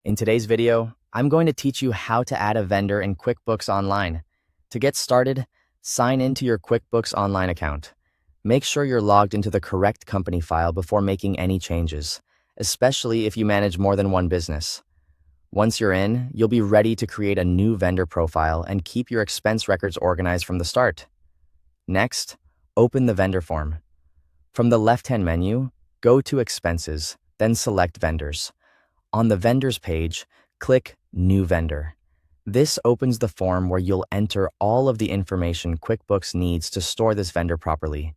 In today's video, I'm going to teach you how to add a vendor in QuickBooks Online. To get started, sign into your QuickBooks Online account. Make sure you're logged into the correct company file before making any changes, especially if you manage more than one business. Once you're in, you'll be ready to create a new vendor profile and keep your expense records organized from the start. Next, open the vendor form. From the left-hand menu, go to Expenses, then select Vendors. On the Vendors page, click New Vendor. This opens the form where you'll enter all of the information QuickBooks needs to store this vendor properly.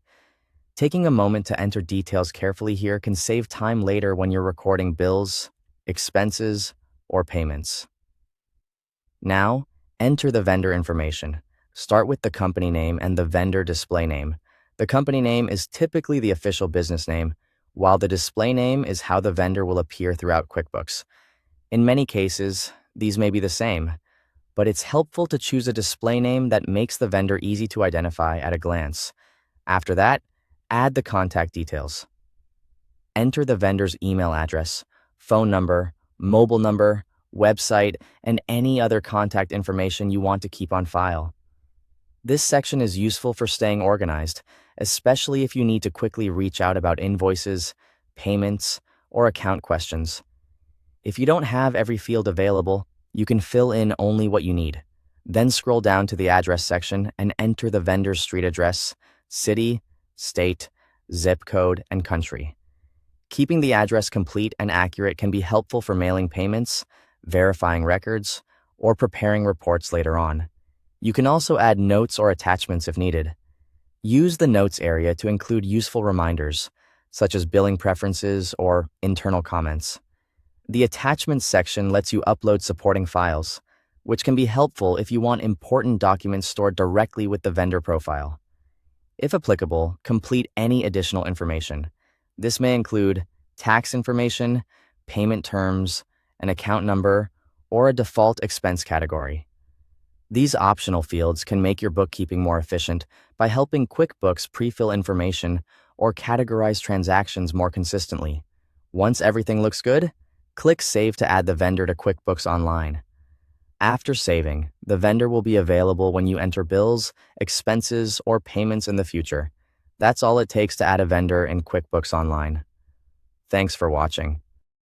Taking a moment to enter details carefully here can save time later when you're recording bills, expenses, or payments. Now, enter the vendor information. Start with the company name and the vendor display name. The company name is typically the official business name, while the display name is how the vendor will appear throughout QuickBooks. In many cases, these may be the same, but it's helpful to choose a display name that makes the vendor easy to identify at a glance. After that, add the contact details. Enter the vendor's email address, phone number, mobile number, website, and any other contact information you want to keep on file. This section is useful for staying organized, especially if you need to quickly reach out about invoices, payments, or account questions. If you don't have every field available, you can fill in only what you need. Then scroll down to the address section and enter the vendor's street address, city, state, zip code, and country. Keeping the address complete and accurate can be helpful for mailing payments, verifying records, or preparing reports later on. You can also add notes or attachments if needed. Use the notes area to include useful reminders, such as billing preferences or internal comments. The attachments section lets you upload supporting files, which can be helpful if you want important documents stored directly with the vendor profile. If applicable, complete any additional information. This may include tax information, payment terms, an account number, or a default expense category. These optional fields can make your bookkeeping more efficient by helping QuickBooks pre-fill information or categorize transactions more consistently. Once everything looks good, click Save to add the vendor to QuickBooks Online. After saving, the vendor will be available when you enter bills, expenses, or payments in the future. That's all it takes to add a vendor in QuickBooks Online. Thanks for watching.